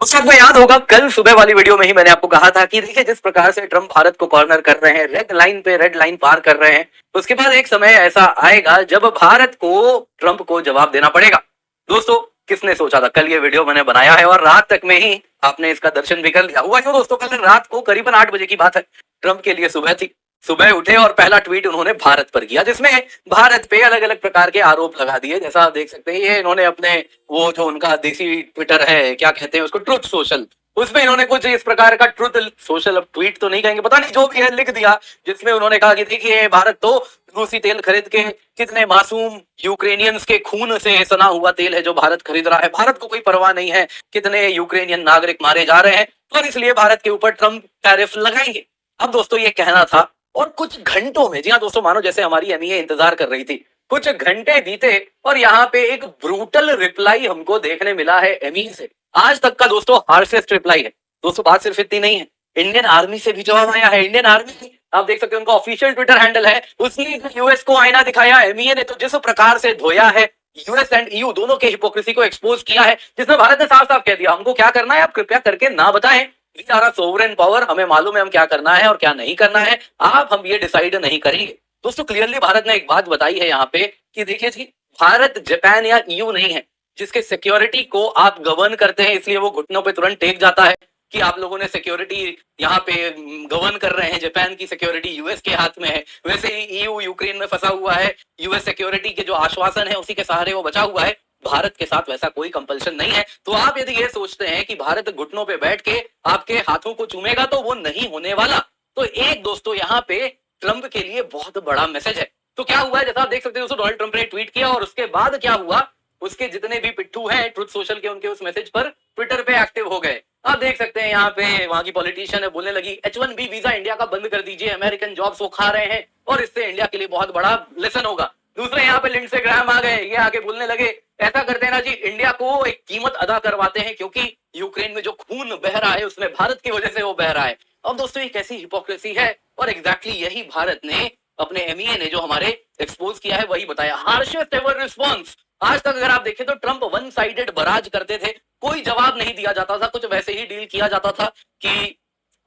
उस आपको याद होगा कल सुबह वाली वीडियो में ही मैंने आपको कहा था कि देखिए जिस प्रकार से ट्रम्प भारत को कॉर्नर कर रहे हैं, रेड लाइन पे रेड लाइन पार कर रहे हैं, उसके बाद एक समय ऐसा आएगा जब भारत को ट्रम्प को जवाब देना पड़ेगा। दोस्तों किसने सोचा था? कल ये वीडियो मैंने बनाया है और रात तक में ही आपने इसका दर्शन भी कर लिया। हुआ क्यों दोस्तों? कल रात को करीबन 8 बजे की बात है। ट्रम्प के लिए सुबह थी। सुबह उठे और पहला ट्वीट उन्होंने भारत पर किया, जिसमें भारत पे अलग अलग प्रकार के आरोप लगा दिए। जैसा आप देख सकते हैं, ये इन्होंने अपने वो जो उनका देसी ट्विटर है, क्या कहते हैं उसको, ट्रुथ सोशल, उसमें इन्होंने कुछ इस प्रकार का ट्रुथ सोशल, अब ट्वीट तो नहीं कहेंगे, पता नहीं जो भी है, लिख दिया, जिसमें उन्होंने कहा कि देखिए भारत तो रूसी तेल खरीद के कितने मासूम यूक्रेनियंस के खून से सना हुआ तेल है जो भारत खरीद रहा है, भारत को कोई परवाह नहीं है कितने यूक्रेनियन नागरिक मारे जा रहे हैं, और इसलिए भारत के ऊपर ट्रम्प टैरिफ लगाएंगे। अब दोस्तों ये कहना था, और कुछ घंटों में, जी हाँ दोस्तों, मानो जैसे हमारी एमईए इंतजार कर रही थी, कुछ घंटे बीते और यहाँ पे एक ब्रूटल रिप्लाई हमको देखने मिला है एमईए से। आज तक का दोस्तों हार्शेस्ट रिप्लाई है। दोस्तों बात सिर्फ इतनी नहीं है, इंडियन आर्मी से भी जवाब आया है। इंडियन आर्मी, आप देख सकते हैं उनका ऑफिशियल ट्विटर हैंडल है, उसने यूएस को आईना दिखाया। एमईए ने तो जिस प्रकार से धोया है, यूएस एंड ईयू दोनों के हिपोक्रेसी को एक्सपोज किया है, जिसमें भारत ने साफ साफ कह दिया हमको क्या करना है आप कृपया करके ना बताएं, वी आर सोवरेन पावर, हमें मालूम है हम क्या करना है और क्या नहीं करना है, आप हम ये डिसाइड नहीं करेंगे। दोस्तों क्लियरली भारत ने एक बात बताई है यहाँ पे कि देखिए जी, भारत जापान या ईयू नहीं है जिसके सिक्योरिटी को आप गवर्न करते हैं, इसलिए वो घुटनों पे तुरंत टेक जाता है कि आप लोगों ने सिक्योरिटी यहाँ पे गवर्न कर रहे हैं, जापान की सिक्योरिटी यूएस के हाथ में है। वैसे ही ईयू यूक्रेन में फंसा हुआ है, यूएस सिक्योरिटी के जो आश्वासन है उसी के सहारे वो बचा हुआ है, भारत के साथ वैसा कोई कंपल्शन नहीं है। तो आप यदि ये सोचते हैं कि भारत घुटनों पे बैठ के आपके हाथों को चूमेगा तो वो नहीं होने वाला। तो एक दोस्तों यहाँ पे ट्रंप के लिए बहुत बड़ा मैसेज है। तो क्या हुआ है, जैसा आप देख सकते हैं दोस्तों, डोनाल्ड ट्रंप ने ट्वीट किया और उसके बाद क्या हुआ, उसके जितने भी पिट्ठू हैं ट्रुथ सोशल के, उनके उस मैसेज पर ट्विटर पे एक्टिव हो गए। आप देख सकते हैं यहाँ पे वहां की पॉलिटिशियन है बोलने लगी H1B वीजा इंडिया का बंद कर दीजिए, अमेरिकन जॉब्स वो खा रहे हैं और इससे इंडिया के लिए बहुत बड़ा लेसन होगा। दूसरे यहाँ पे लिंडसे ग्राहम आ गए, ये आके बोलने लगे ऐसा करते हैं ना जी, इंडिया को एक कीमत अदा करवाते हैं क्योंकि यूक्रेन में जो खून बह रहा है उसमें भारत की वजह से वो बह रहा है। अब दोस्तों ये कैसी हिपोक्रेसी है, और एग्जैक्टली यही भारत ने अपने एमईए ने जो हमारे एक्सपोज किया है वही बताया। Harshest ever response. आज तक अगर आप देखें तो ट्रंप वन साइडेड बराज करते थे, कोई जवाब नहीं दिया जाता था, कुछ वैसे ही डील किया जाता था कि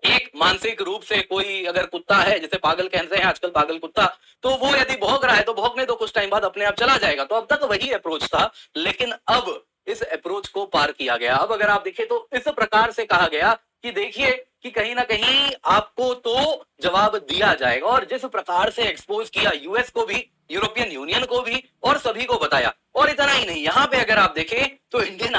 एक मानसिक रूप से कोई अगर कुत्ता है, जैसे पागल कहते हैं आजकल, पागल कुत्ता, तो वो यदि भौंक रहा है तो भौंकने दो, कुछ टाइम बाद अपने आप चला जाएगा। तो अब तक वही अप्रोच था, लेकिन अब इस अप्रोच को पार किया गया। अब अगर आप देखें तो इस प्रकार से कहा गया कि देखिए कि कहीं ना कहीं आपको तो जवाब दिया जाएगा, और जिस प्रकार से एक्सपोज किया यूएस को भी, यूरोपियन यूनियन को भी, और सभी को बताया। और इतना ही नहीं, यहाँ पे अगर आप देखें तो इंडियन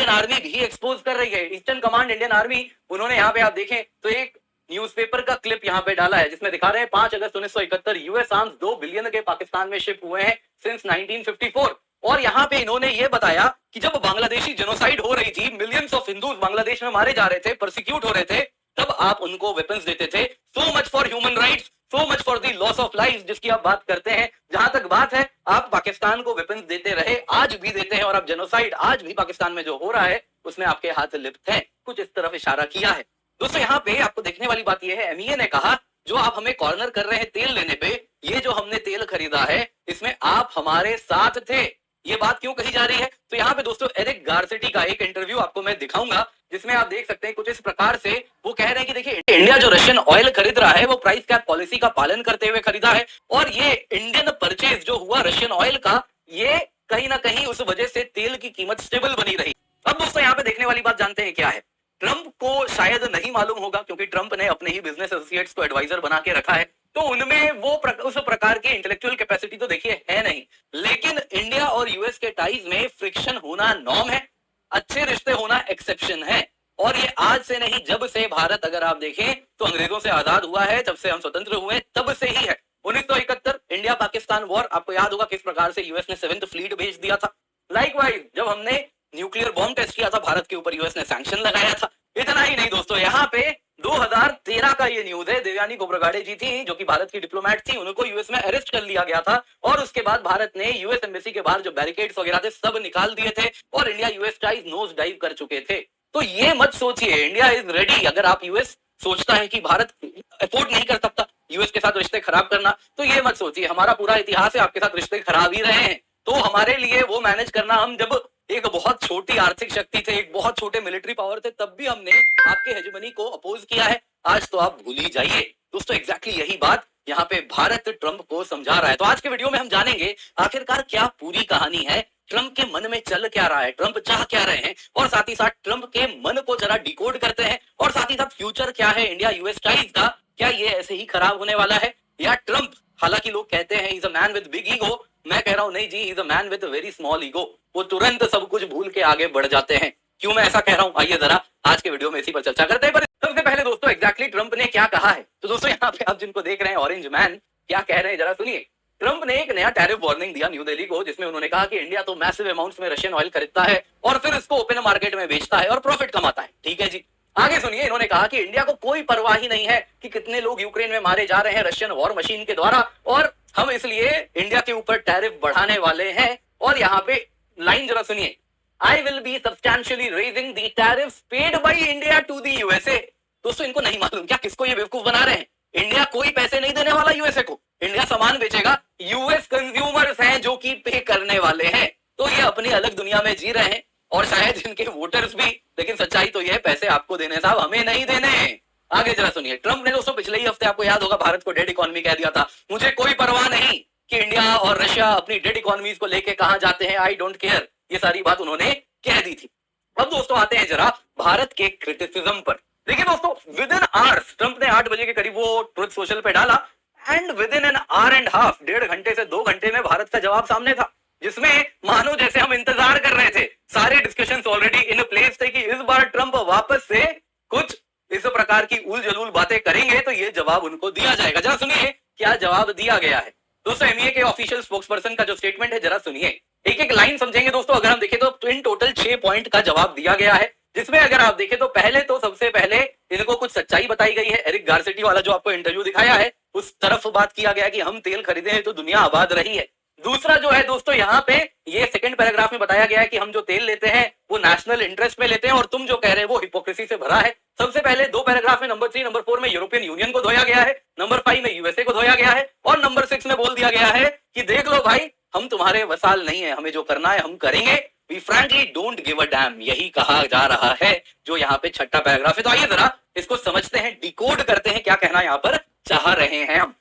आर्मी भी एक्सपोज कर रही है। ईस्टर्न कमांड इंडियन आर्मी, उन्होंने यहाँ पे आप देखें तो एक न्यूज़पेपर का क्लिप यहाँ पे डाला है जिसमें दिखा रहे हैं 5 अगस्त 1971 यूएस आर्म्स 2 बिलियन के पाकिस्तान में शिप हुए हैं सिंस 1954। और यहाँ पे इन्होंने ये बताया कि जब बांग्लादेशी जेनोसाइड हो रही थी, मिलियंस ऑफ हिंदूज बांग्लादेश में मारे जा रहे थे, परसिक्यूट हो रहे थे, तब आप उनको वेपन्स देते थे। So much for human rights, so much for the loss of life, जिसकी आप बात करते हैं। जहां तक बात है, आप पाकिस्तान को वेपन्स देते रहे, आज भी देते हैं, और अब जेनोसाइड आज भी पाकिस्तान में जो हो रहा है उसमें आपके हाथ लिप्त हैं। कुछ इस तरफ इशारा किया है। दोस्तों यहाँ पे आपको देखने वाली बात यह है, एमईए ने कहा जो आप हमें कॉर्नर कर रहे हैं तेल लेने पे, ये जो हमने तेल खरीदा है इसमें आप हमारे साथ थे। ये बात क्यों कही जा रही है? तो यहाँ पे दोस्तों एरिक गारसेटी का एक इंटरव्यू आपको मैं दिखाऊंगा, जिसमें आप देख सकते हैं कुछ इस प्रकार से वो कह रहे हैं कि देखिए इंडिया जो रशियन ऑयल खरीद रहा है वो प्राइस कैप पॉलिसी का पालन करते हुए खरीदा है, और ये इंडियन परचेज जो हुआ रशियन ऑयल का, ये कहीं ना कहीं उस वजह से तेल की कीमत स्टेबल बनी रही। अब दोस्तों यहाँ पे देखने वाली बात जानते हैं क्या है। ट्रंप को शायद नहीं मालूम होगा क्योंकि ट्रंप ने अपने ही बिजनेस एसोसिएट्स को एडवाइजर बना के रखा है, तो उनमें वो उस प्रकार की इंटेलेक्चुअल कैपेसिटी तो देखिए है नहीं। लेकिन इंडिया और यूएस के टाइज में फ्रिक्शन होना नॉर्म है, अच्छे रिश्ते होना एक्सेप्शन है, और ये आज से नहीं, जब से भारत अगर आप देखें तो अंग्रेजों से आजाद हुआ है, जब से हम स्वतंत्र हुए तब से ही है। 1971 इंडिया पाकिस्तान वॉर, आपको याद होगा किस प्रकार से यूएस ने 7th फ्लीट भेज दिया था। लाइकवाइज जब हमने न्यूक्लियर बॉम्ब टेस्ट किया था भारत के ऊपर, यूएस ने सैंक्शन लगाया था। इतना ही नहीं दोस्तों, यहाँ पे 2013 का ये न्यूज है, देवयानी खोब्रागडे जी थी जो कि भारत की डिप्लोमेट थी, उनको यूएस में अरेस्ट कर लिया गया था, और उसके बाद भारत ने यूएस एम्बेसी के बाहर जो बैरिकेड्स वगैरह थे सब निकाल दिए थे, और India US ties nose dive कर चुके थे। तो ये मत सोचिए इंडिया इज रेडी, अगर आप यूएस सोचता है कि भारत अफोर्ड नहीं कर सकता यूएस के साथ रिश्ते खराब करना, तो ये मत सोचिए, हमारा पूरा इतिहास है आपके साथ रिश्ते खराब ही रहे हैं, तो हमारे लिए वो मैनेज करना, हम जब एक बहुत छोटी आर्थिक शक्ति थे, एक बहुत छोटे मिलिट्री पावर थे, तब भी हमने आपके हेजेमनी को अपोज किया है। आज तो आप भूल ही जाइए। दोस्तों एग्जैक्टली यही बात यहाँ पे भारत ट्रंप को समझा रहा है। तो आज के वीडियो में हम जानेंगे आखिरकार क्या पूरी कहानी है, ट्रंप के मन में चल क्या रहा है, ट्रंप चाह क्या रहे हैं, और साथ ही साथ ट्रंप के मन को जरा डिकोड करते हैं, और साथ ही साथ फ्यूचर क्या है इंडिया यूएस टाइज का, क्या ये ऐसे ही खराब होने वाला है, या ट्रंप, हालांकि लोग कहते हैं is a man with big ego, मैं कह रहा हूं नहीं जी, is a man with very small ego, वो तुरंत सब कुछ भूल के आगे बढ़ जाते हैं। क्यों मैं ऐसा कह रहा हूं, आइए जरा आज के वीडियो में इसी पर चर्चा करते हैं। पर सबसे पहले दोस्तों एग्जैक्टली ट्रंप ने क्या कहा है, तो दोस्तों यहाँ पे आप जिनको देख रहे हैं ऑरेंज मैन क्या कह रहे हैं जरा सुनिए। ट्रंप ने एक नया टैरिफ वार्निंग दिया न्यू दिल्ली को, जिसमें उन्होंने कहा कि इंडिया तो मैसिव अमाउंट्स में रशियन ऑयल खरीदता है और फिर इसको ओपन मार्केट में बेचता है और प्रॉफिट कमाता है। ठीक है जी, आगे सुनिए, इन्होंने कहा कि इंडिया को कोई परवाह ही नहीं है कि कितने लोग यूक्रेन में मारे जा रहे हैं रशियन वॉर मशीन के द्वारा, और हम इसलिए इंडिया के ऊपर टैरिफ बढ़ाने वाले हैं। और यहाँ पे लाइन जरा सुनिए, I will be substantially raising the tariffs paid by India to the USA. दोस्तों इनको नहीं मालूम क्या किसको ये बेवकूफ बना रहे हैं, इंडिया कोई पैसे नहीं देने वाला यूएसए को, इंडिया सामान बेचेगा, यूएस कंज्यूमर्स हैं जो कि पे करने वाले हैं। तो ये अपनी अलग दुनिया में जी रहे हैं और शायद इनके वोटर्स भी, लेकिन सच्चाई तो ये पैसे आपको देने साहब, हमें नहीं देने। आगे जरा सुनिए, ट्रंप ने दोस्तों पिछले ही हफ्ते आपको याद होगा भारत को डेड इकोनॉमी कह दिया था, मुझे कोई परवाह नहीं कि इंडिया और रशिया अपनी डेड इकोनॉमीज को लेके कहां जाते हैं, आई डोंट केयर, ये सारी बात उन्होंने कह दी थी। अब दोस्तों आते हैं जरा भारत के क्रिटिसिज्म पर। देखिए दोस्तों, विद इन आवर्स ट्रंप ने 8 बजे के करीब वो ट्रुथ सोशल पे डाला, and with in an hour and half, 1.5 घंटे से 2 घंटे में भारत का जवाब सामने था, जिसमें मानो जैसे हम इंतजार कर रहे थे, सारे डिस्कशंस ऑलरेडी इन प्लेस थे कि इस बार ट्रंप वापस से कुछ इस प्रकार की उल जलूल बातें करेंगे तो ये जवाब उनको दिया जाएगा। जरा सुनिए क्या जवाब दिया गया है। दोस्तों एमईए के ऑफिशियल स्पोक्सपर्सन का जो स्टेटमेंट है जरा सुनिए, एक एक लाइन समझेंगे दोस्तों। अगर हम देखें तो इन टोटल 6 पॉइंट का जवाब दिया गया है, जिसमें अगर आप देखें तो पहले तो सबसे पहले इनको कुछ सच्चाई बताई गई है, एरिक गारसेटी वाला जो आपको इंटरव्यू दिखाया है उस तरफ बात किया गया कि हम तेल खरीदे हैं तो दुनिया आबाद रही है। दूसरा जो है दोस्तों यहाँ पे ये सेकंड पैराग्राफ में बताया गया है कि हम जो तेल लेते हैं वो नेशनल इंटरेस्ट में लेते हैं और तुम जो कह रहे हैं वो हिपोक्रेसी से भरा है। सबसे पहले 2 पैराग्राफ में नंबर 3 नंबर 4 में यूरोपियन यूनियन को धोया गया है, नंबर 5 में यूएसए को धोया गया है, और नंबर 6 में बोल दिया गया है कि देख लो भाई, हम तुम्हारे वसाल नहीं है, हमें जो करना है हम करेंगे, we frankly don't give a damn, यही कहा जा रहा है जो यहाँ पे छठा पैराग्राफ है। तो आइए जरा इसको समझते हैं, डिकोड करते हैं क्या कहना यहाँ पर चाह रहे हैं हम।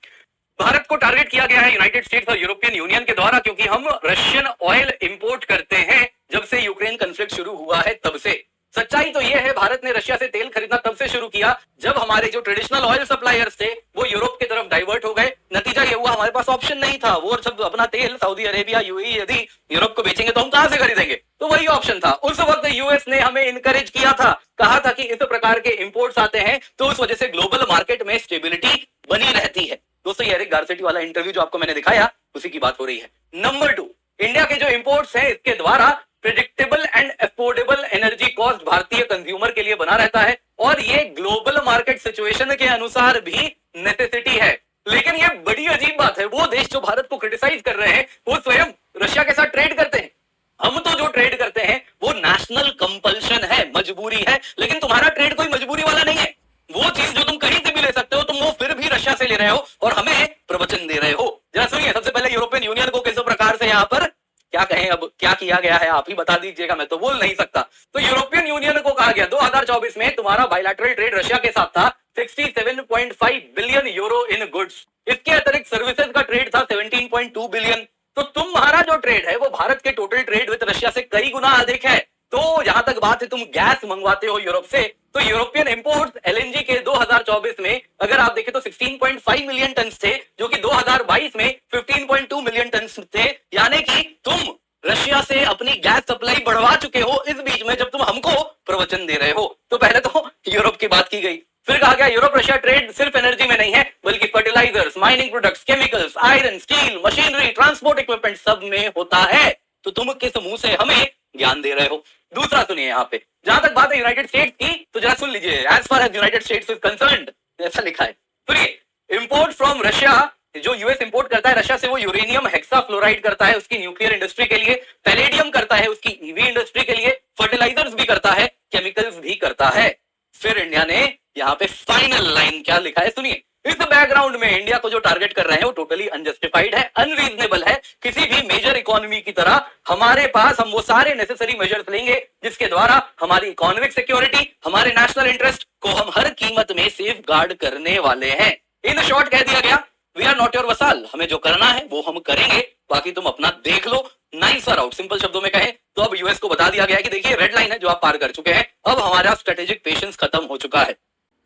भारत को टारगेट किया गया है यूनाइटेड स्टेट्स और यूरोपियन यूनियन के द्वारा, क्योंकि हम रशियन ऑयल इंपोर्ट करते हैं जब से यूक्रेन कॉन्फ्लिक्ट शुरू हुआ है तब से। सच्चाई तो यह है भारत ने रशिया से तेल खरीदना तब से शुरू किया जब हमारे जो ट्रेडिशनल ऑयल सप्लायर्स थे वो यूरोप की तरफ डाइवर्ट हो गए। नतीजा ये हुआ हमारे पास ऑप्शन नहीं था, वो सब अपना तेल सऊदी अरेबिया यूएई यदि यूरोप को बेचेंगे तो हम कहां से खरीदेंगे, तो वही ऑप्शन था। उस वक्त यूएस ने हमें इनकरेज किया था, कहा था कि इस प्रकार के इंपोर्ट्स आते हैं तो उस वजह से ग्लोबल मार्केट में स्टेबिलिटी बनी रहती है। दोस्तों ये एरिक गारसेटी वाला इंटरव्यू जो आपको मैंने दिखाया उसी की बात हो रही है। नंबर 2, इंडिया के जो इंपोर्ट्स हैं इसके द्वारा predictable and affordable energy cost भारतीय कंज्यूमर के लिए बना रहता है, और ये ग्लोबल मार्केट सिचुएशन के अनुसार भी नेसेसिटी है। लेकिन ये बड़ी अजीब बात है, वो देश जो भारत को क्रिटिसाइज कर रहे हैं वो स्वयं रशिया के साथ ट्रेड करते हैं। हम तो जो ट्रेड करते हैं वो नेशनल कंपल्शन है, मजबूरी है, लेकिन तुम्हारा ट्रेड कोई मजबूरी वाला नहीं है। वो चीज जो तुम कहीं से भी ले सकते हो तुम वो फिर भी रशिया से ले रहे हो और हमें प्रवचन दे रहे हो। जरा सुनिए, सबसे पहले यूरोपियन यूनियन को किस प्रकार से यहाँ पर क्या कहें, अब क्या किया गया है आप ही बता दीजिएगा, मैं तो बोल नहीं सकता। तो यूरोपियन यूनियन को कहा गया 2024 में तुम्हारा बायलैटरल ट्रेड रशिया के साथ था 67.5 बिलियन यूरो इन गुड्स, इसके अतिरिक्त सर्विसेज का ट्रेड था 17.2 बिलियन। तो तुम्हारा जो ट्रेड है वो भारत के टोटल ट्रेड विद रशिया से कई गुना अधिक है। तो जहां तक बात है तुम गैस मंगवाते हो यूरोप से, तो यूरोपियन इंपोर्ट्स एलएनजी के 2024 में अगर आप देखें तो 16.5 मिलियन टन थे, जो कि 2022 में 15.2 मिलियन टन थे, यानी कि तुम रशिया से अपनी गैस सप्लाई बढ़वा चुके हो इस बीच में जब तुम हमको प्रवचन दे रहे हो। तो पहले तो यूरोप की बात की गई, फिर कहा गया यूरोप रशिया ट्रेड सिर्फ एनर्जी में नहीं है बल्कि fertilisers, mining products, chemicals, iron, steel, machinery, transport equipment सब में होता है। तो तुम किस मुंह से हमें ज्ञान दे रहे हो। दूसरा सुनिए, यहाँ पे जहां तक बात है यूनाइटेड स्टेट्स की तो जरा सुन लीजिए, as far as United States is concerned, ऐसा लिखा है। सुनिए, इंपोर्ट फ्रॉम रशिया, जो यूएस इंपोर्ट करता है रशिया से, वो यूरेनियम हेक्साफ्लोराइड करता है उसकी न्यूक्लियर इंडस्ट्री के लिए, पैलेडियम करता है उसकी ईवी इंडस्ट्री के लिए, फर्टिलाइजर्स भी करता है, केमिकल्स भी करता है। फिर इंडिया ने यहाँ पे फाइनल लाइन क्या लिखा है सुनिए, इस बैकग्राउंड में इंडिया को जो टारगेट कर रहे हैं वो टोटली अनजस्टिफाइड है, अनरीजनेबल है, किसी भी मेजर इकोनॉमी की तरह हमारे पास हम वो सारे नेसेसरी मेजर्स लेंगे जिसके द्वारा हमारी इकोनॉमिक सिक्योरिटी, हमारे नेशनल इंटरेस्ट को हम हर कीमत में सेफ गार्ड करने वाले हैं। इन शॉर्ट कह दिया गया, we are not your vassal, हमें जो करना है वो हम करेंगे, बाकी तुम अपना देख लो, नाइस और आउट। सिंपल शब्दों में कहें तो अब यूएस को बता दिया गया है कि देखिए रेड लाइन है जो आप पार कर चुके हैं, अब हमारा स्ट्रेटेजिक पेशेंस खत्म हो चुका है।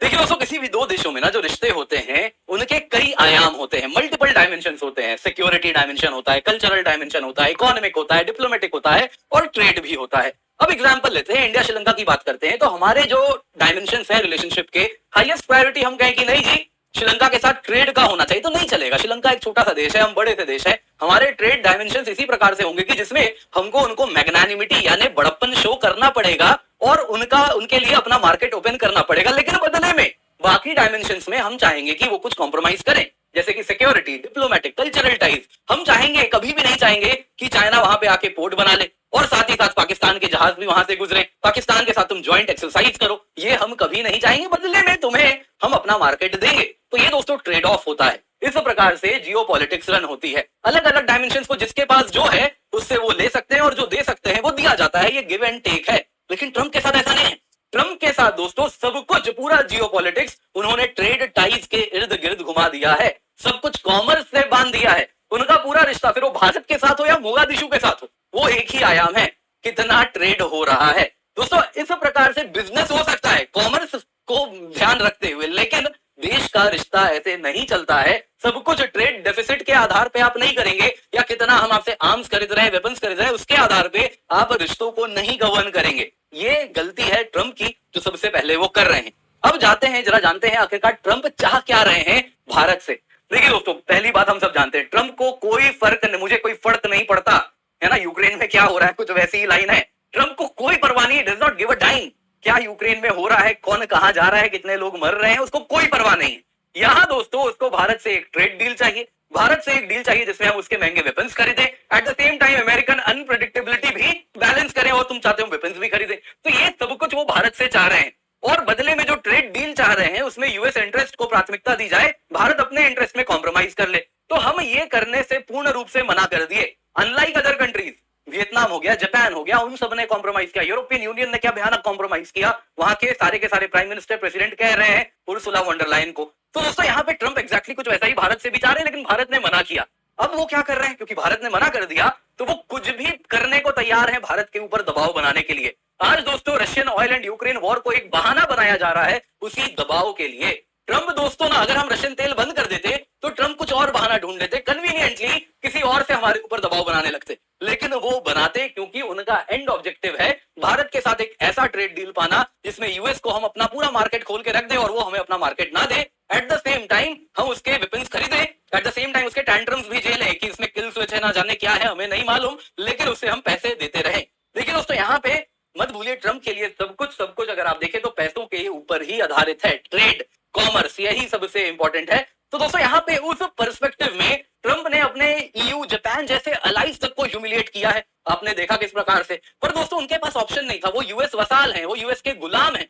देखिए दोस्तों, किसी भी दो देशों में ना जो रिश्ते होते हैं उनके कई आयाम होते हैं, मल्टीपल डायमेंशन होते हैं। सिक्योरिटी डायमेंशन होता है, कल्चरल डायमेंशन होता है, इकोनॉमिक होता है, डिप्लोमेटिक होता है और ट्रेड भी होता है। अब एग्जांपल लेते हैं, इंडिया श्रीलंका की बात करते हैं तो हमारे जो डायमेंशन है रिलेशनशिप के, हाईएस्ट प्रायोरिटी हम कहें कि नहीं जी श्रीलंका के साथ ट्रेड का होना चाहिए, तो नहीं चलेगा। श्रीलंका एक छोटा सा देश है, हम बड़े से देश है, हमारे ट्रेड डायमेंशन इसी प्रकार से होंगे कि जिसमें हमको उनको मैग्नानिमिटी यानी बड़प्पन शो करना पड़ेगा और उनके लिए अपना मार्केट ओपन करना पड़ेगा, लेकिन बदले में बाकी डायमेंशंस में हम चाहेंगे कि वो कुछ कॉम्प्रोमाइज करें, जैसे कि सिक्योरिटी, डिप्लोमेटिक, कल्चरल टाइज। हम चाहेंगे, कभी भी नहीं चाहेंगे कि चाइना वहां पे आके पोर्ट बना ले और साथ ही साथ पाकिस्तान के जहाज भी वहां से गुजरे, पाकिस्तान के साथ तुम ज्वाइंट एक्सरसाइज करो, ये हम कभी नहीं चाहेंगे। बदले में तुम्हें हम अपना मार्केट देंगे। तो ये दोस्तों ट्रेड ऑफ होता है। इस प्रकार से जियोपॉलिटिक्स रन होती है। अलग अलग डायमेंशंस को जिसके पास जो है उससे वो ले सकते हैं और जो दे सकते हैं वो दिया जाता है, ये गिव एंड टेक है। लेकिन ट्रंप के साथ ऐसा नहीं है। ट्रंप के साथ दोस्तों सब कुछ, पूरा जियोपॉलिटिक्स उन्होंने ट्रेड टाइज के इर्द गिर्द घुमा दिया है, सब कुछ कॉमर्स से बांध दिया है। उनका पूरा रिश्ता, फिर वो भारत के साथ हो या मोगादिशु के साथ हो, वो एक ही आयाम है, कितना ट्रेड हो रहा है। दोस्तों इस प्रकार से बिजनेस हो सकता है कॉमर्स को ध्यान रखते हुए, लेकिन देश का रिश्ता ऐसे नहीं चलता है। सब कुछ ट्रेड डेफिसिट के आधार पे आप नहीं करेंगे, या कितना हम आपसे आर्म्स खरीद रहे हैं, वेपन्स खरीद रहे हैं, उसके आधार पे आप रिश्तों को नहीं गवर्न करेंगे। ये गलती है ट्रंप की, जो सबसे पहले वो कर रहे हैं। अब जाते हैं, जरा जानते हैं आखिरकार ट्रंप चाह क्या रहे हैं भारत से। देखिए दोस्तों, पहली बात हम सब जानते हैं, ट्रंप को कोई फर्क नहीं, मुझे कोई फर्क नहीं पड़ता है ना यूक्रेन में क्या हो रहा है, कुछ वैसी ही लाइन है। ट्रंप को कोई परवाह नहीं, does not give a dime, क्या यूक्रेन में हो रहा है, कौन कहां जा रहा है, कितने लोग मर रहे हैं, उसको कोई परवाह नहीं है। यहां दोस्तों उसको भारत से एक ट्रेड डील चाहिए, भारत से एक डील चाहिए जिसमें हम उसके महंगे वेपन्स खरीदें, at the same time American unpredictability भी बैलेंस करें, और तुम चाहते हो वेपन्स भी खरीदें। तो ये सब कुछ वो भारत से चाह रहे हैं, और बदले में जो ट्रेड डील चाह रहे हैं उसमें यूएस इंटरेस्ट को प्राथमिकता दी जाए, भारत अपने इंटरेस्ट में कॉम्प्रोमाइज कर ले। तो हम ये करने से पूर्ण रूप से मना कर दिए। अनलाइक अदर कंट्रीज, वियतनाम हो गया, जापान हो गया, उन सब ने कॉम्प्रोमाइज किया। यूरोपियन यूनियन ने क्या भयानक कॉम्प्रोमाइज किया, वहां के सारे प्राइम मिनिस्टर, प्रेसिडेंट कह रहे हैं उर्सुला वॉन डर लायन को। तो दोस्तों यहाँ पे ट्रंप एक्जैक्टली कुछ वैसा ही भारत से भी चाह रहे हैं, लेकिन भारत ने मना किया। अब वो क्या कर रहे हैं, क्योंकि भारत ने मना कर दिया तो वो कुछ भी करने को तैयार है भारत के ऊपर दबाव बनाने के लिए। आज दोस्तों Russian oil and Ukraine war को एक बहाना बनाया जा रहा है उसी दबाव के लिए। ट्रंप दोस्तों ना, अगर हम रशियन तेल बंद कर देते तो ट्रंप कुछ और बहाना ढूंढ लेते, कन्वीनियंटली किसी और से हमारे ऊपर दबाव बनाने लगते, लेकिन वो बनाते क्योंकि उनका एंड ऑब्जेक्टिव है भारत के साथ एक ऐसा ट्रेड डील पाना जिसमें यूएस को हम अपना पूरा मार्केट खोल के रख दे और वो हमें अपना मार्केट ना दे। एट द सेम टाइम हम उसके वेपन्स खरीदे, एट द सेम टाइम उसके टैंट्रम्स भी झेलें कि इसमें किल स्विच है, ना जाने क्या है, हमें नहीं मालूम, लेकिन उससे हम पैसे देते रहे। देखिए दोस्तों यहाँ पे मत भूलिए, ट्रंप के लिए सब कुछ अगर आप देखें तो पैसों के ऊपर ही आधारित है, ट्रेड, कॉमर्स, यही सबसे इंपॉर्टेंट है। तो दोस्तों यहाँ पे उस पर्सपेक्टिव में ट्रंप ने अपने ईयू, जापान जैसे अलाइज तक को ह्यूमिलिएट किया है, आपने देखा किस प्रकार से। पर दोस्तों उनके पास ऑप्शन नहीं था, वो यूएस वसाल हैं, वो यूएस के गुलाम हैं,